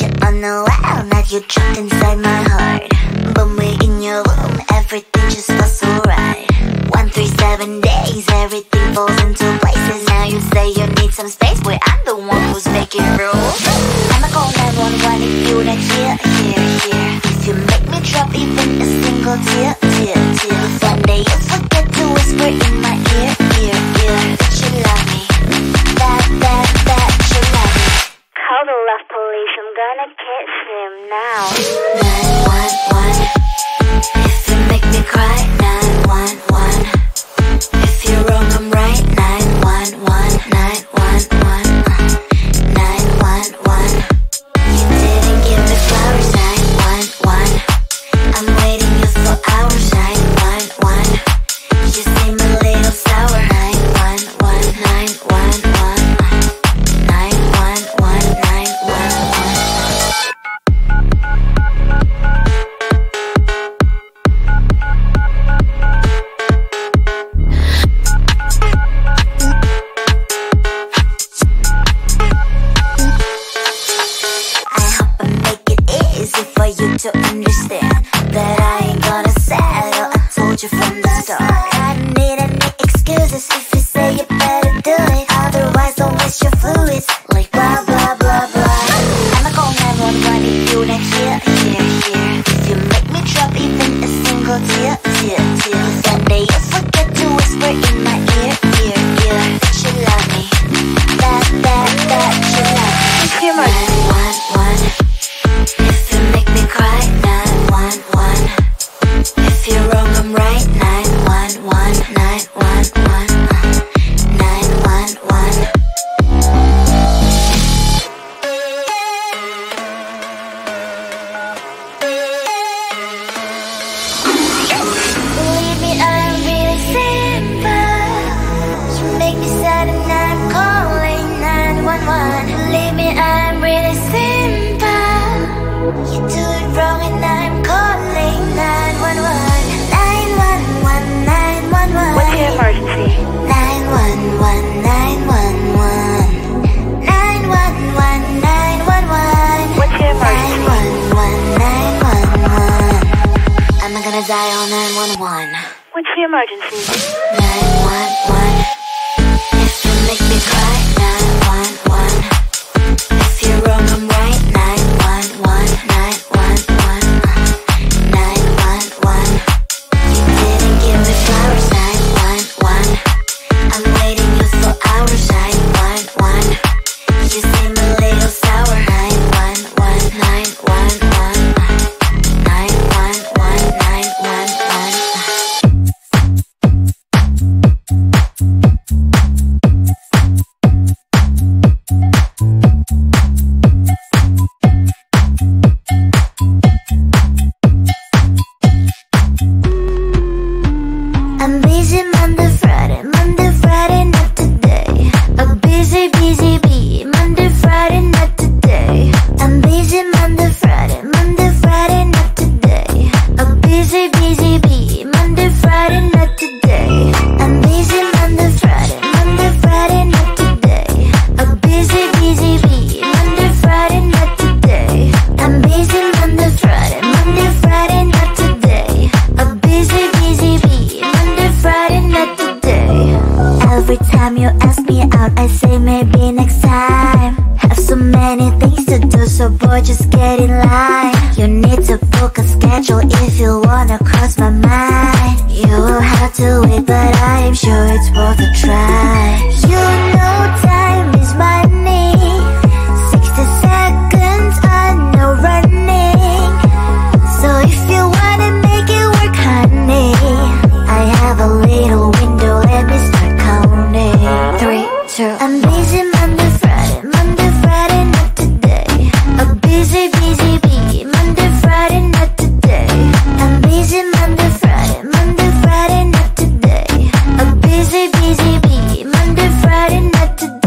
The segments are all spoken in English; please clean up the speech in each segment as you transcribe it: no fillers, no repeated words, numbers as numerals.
you unaware that you're trapped inside my heart. But we're in your room, everything just feels so right. 137 days, everything falls into places. Now you say you need some space, but I'm the one who's making rules. I'ma call 911 if you don't hear. If you make me drop even a single tear. One day you forget to whisper in my ear. That you love me, that you love me. Call the love police, I'm gonna catch him now. 911, if you make me cry. 911, if you're wrong I'm right. 911, 911, 911. You didn't give me flowers. 911, I'm waiting you for hours. 911, you seem a little sour. 911, 911, 911, 911. For you to understand that I ain't gonna settle. I told you from the start. I don't need any excuses if you say you better do it. Otherwise don't waste your fluids like blah blah blah blah. I'ma call 911 if you don't hear. If you make me drop even a single tear. One day you forget to whisper in my ear. That you love me, that you love me. 911, if you make me cry. 911, if you're wrong I'm right. 911, 911, 911. Believe me, I'm really simple. You make me sad and I'm calling 911. Believe me, I'm really simple. You do it wrong and I'm calling 911. 911, 911. What's your emergency? 911, 911. 911, 911. What's your emergency? 911, 911. Am I gonna die on 911? What's your emergency? 911, if you make me cry. 911, if you're wrong I'm right. 911, 911, 911. You didn't give me flowers. 911, I'm waiting you for hours. 911, you seem a little sour. 911, 911, 911, 911. I'm busy Monday, Friday, not today. A busy bee, Monday, Friday, not today. I'm busy Monday, Friday, not today. A busy bee, Monday, Friday, not today. I'm busy Monday, Friday, not today. A busy bee, Monday, Friday, not today. I'm busy Monday, Friday, not today. A busy bee, Monday, Friday, not today. Every time you ask me out, I say maybe next time. Have so many things to do, so boy, just get in line. You need to book a schedule if you wanna cross my mind. You will have to wait, but I am sure it's worth a try. You know time is money. 60 seconds, I know running. So if you wanna make it work, honey, I have a little window, let me start counting. 3, 2, I'm busy Monday, Friday, not today. A busy bee, Monday, Friday, not today. I'm busy Monday, Friday, not today. A busy bee, Monday, Friday, not today.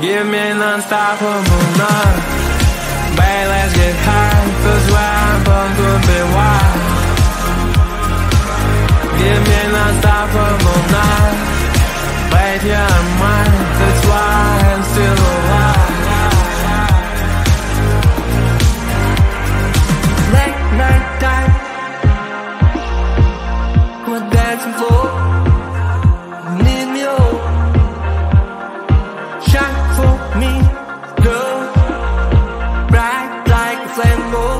Give me non-stop for all night. Babe, let's get high, 'cause where I'm from could be wild. Give me non-stop for all night. Babe, yeah, I'm mine, that's why I'm still alive. Late night time, we're dancing floor. Need me all, shine for me, girl. Bright like a flame ball,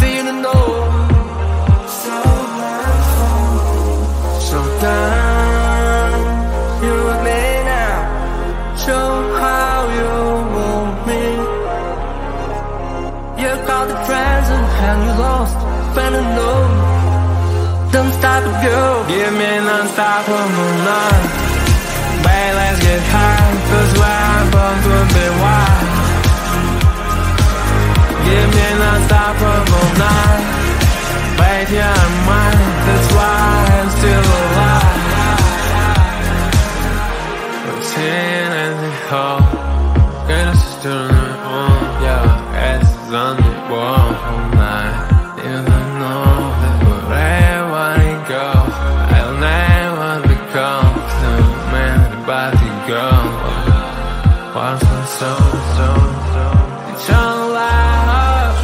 feeling low. So much fun, so down. You with me now, show how you want me. You got the present and you lost, fell in love. Don't stop it, girl. Give me non-stop for moonlight. Babe, let's get high, 'cause where I'm from could be wild. Give me non-stop for moonlight. Babe, yeah, I'm mine, that's why I'm still alive. Routine and the whole, get us to the home. Yeah, it's on the wall all night. You don't know that wherever I go, I'll never become the man about to go. Once and so, it's all life.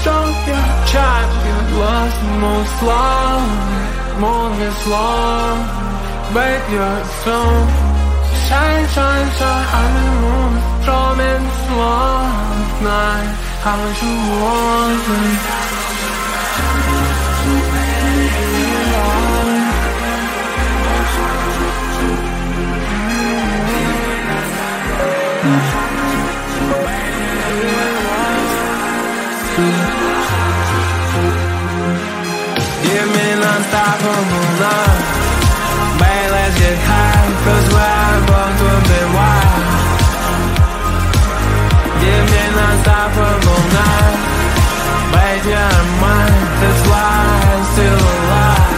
Show your child, you lost the most long, more is long. Babe, you're so shine, shine, shine. I'm in the room, drum and slow night. How much you want me? Give me non-stop for moonlight. Babe, let's get high, 'cause where I'm from could be wild. Give me non-stop for moonlight. Babe, yeah, I'm mine, that's why I'm still alive.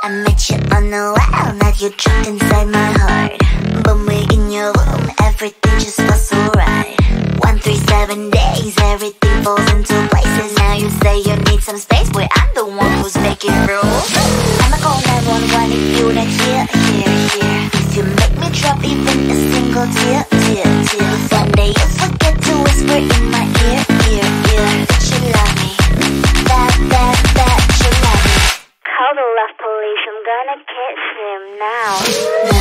I met you on the wild, now you're trapped inside my heart. But we in your room, everything just feels so right. 137 days, everything falls into places. Now you say you need some space, boy, I'm the one who's making rules. I'ma call 911 if you not here. If you make me drop even a single tear. One day you forget to whisper in my ear. That you love me, that you love me. Call the love police, I'm gonna catch him now.